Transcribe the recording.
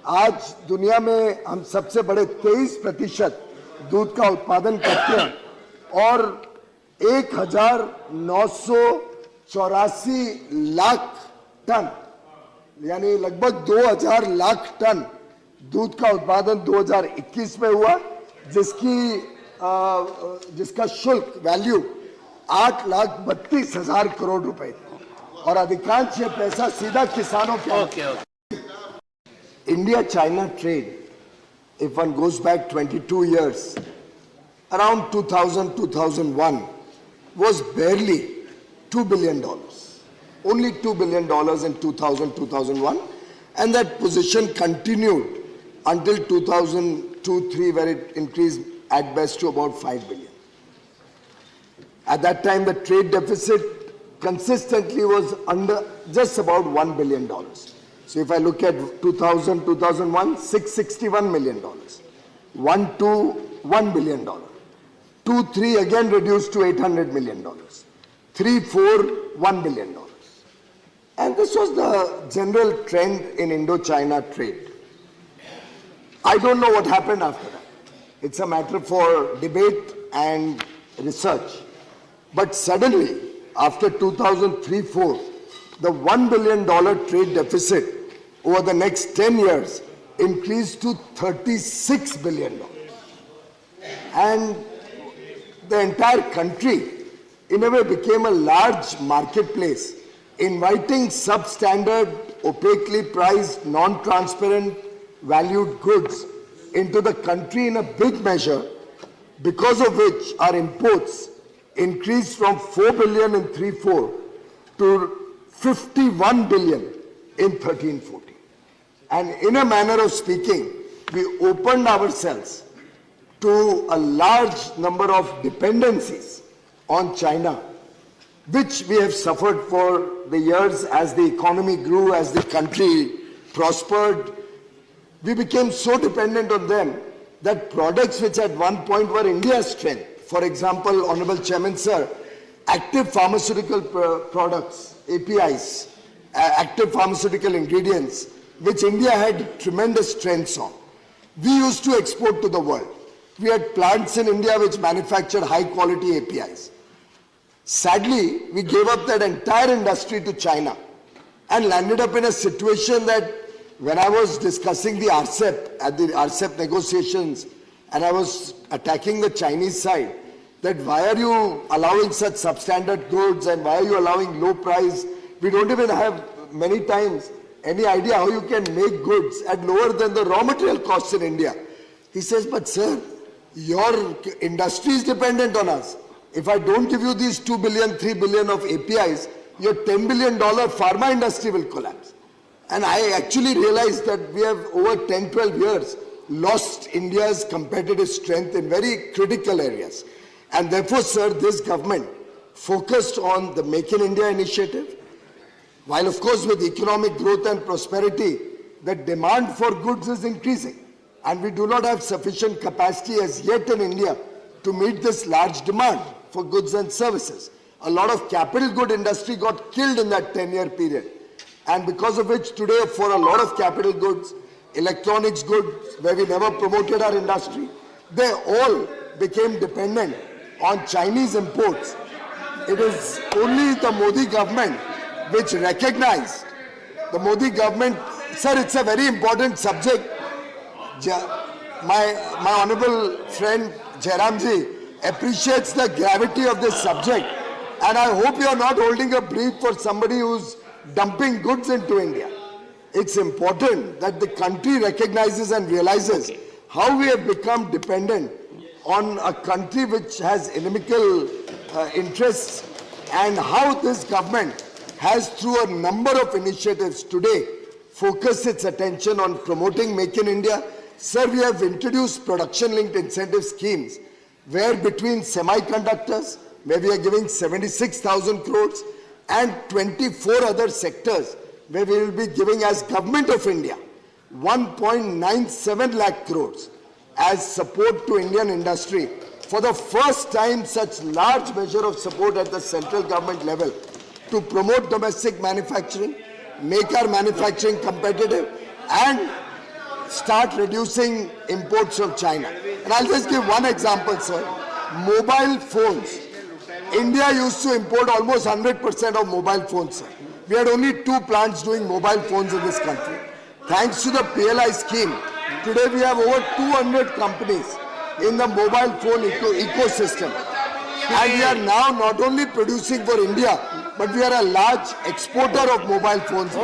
आज दुनिया में हम सबसे बड़े 23% दूध का उत्पादन करते हैं और 1984 लाख टन यानी लगभग 2000 लाख टन दूध का उत्पादन 2021 में हुआ, जिसका शुल्क वैल्यू 8,32,000 करोड़ रुपए थी और अधिकांश ये पैसा सीधा किसानों के India China trade, if one goes back 22 years, around 2000-2001 was barely $2 billion, only $2 billion in 2000-2001, and that position continued until 2002-03 where it increased at best to about $5 billion. At that time the trade deficit consistently was under just about $1 billion. So if I look at 2000-2001, $661 million, 1-2, $1 billion, 2-3 again reduced to $800 million, 3-4, $1 billion. And this was the general trend in Indo-China trade. I don't know what happened after that. It's a matter for debate and research. But suddenly, after 2003-04, the $1 billion trade deficit over the next 10 years increased to $36 billion. And the entire country, in a way, became a large marketplace, inviting substandard, opaquely priced, non-transparent, valued goods into the country in a big measure, because of which our imports increased from 4 billion in 3-4 to 51 billion in 13-14. And in a manner of speaking, we opened ourselves to a large number of dependencies on China, which we have suffered for the years as the economy grew, as the country prospered. We became so dependent on them that products which at one point were India's strength, for example, Honorable Chairman Sir, active pharmaceutical products, APIs, active pharmaceutical ingredients, which India had tremendous strengths on, we used to export to the world. We had plants in India which manufactured high quality APIs. Sadly, we gave up that entire industry to China and landed up in a situation that when I was discussing the RCEP, at the RCEP negotiations, and I was attacking the Chinese side, that why are you allowing such substandard goods and why are you allowing low price? We don't even have many times any idea how you can make goods at lower than the raw material costs in India. He says, but sir, your industry is dependent on us. If I don't give you these 2 billion, 3 billion of APIs, your $10 billion pharma industry will collapse. And I actually realized that we have over 10, 12 years lost India's competitive strength in very critical areas. And therefore, sir, this government focused on the Make in India initiative, while of course with economic growth and prosperity, the demand for goods is increasing. And we do not have sufficient capacity as yet in India to meet this large demand for goods and services. A lot of capital good industry got killed in that 10-year period. And because of which today for a lot of capital goods, electronics goods, where we never promoted our industry, they all became dependent on Chinese imports. It is only the Modi government which recognized, the Modi government, sir, it's a very important subject. My honorable friend Jairamji appreciates the gravity of this subject, and I hope you are not holding a brief for somebody who's dumping goods into India. It's important that the country recognizes and realizes how we have become dependent on a country which has inimical interests, and how this government has, through a number of initiatives today, focused its attention on promoting Make in India. Sir, we have introduced production-linked incentive schemes where between semiconductors, where we are giving 76,000 crores, and 24 other sectors where we will be giving as Government of India 1.97 lakh crores as support to Indian industry. For the first time, such large measure of support at the central government level to promote domestic manufacturing, make our manufacturing competitive, and start reducing imports from China. And I'll just give one example, sir. Mobile phones. India used to import almost 100% of mobile phones, sir. We had only 2 plants doing mobile phones in this country. Thanks to the PLI scheme, today we have over 200 companies in the mobile phone ecosystem. And we are now not only producing for India, but we are a large exporter of mobile phones.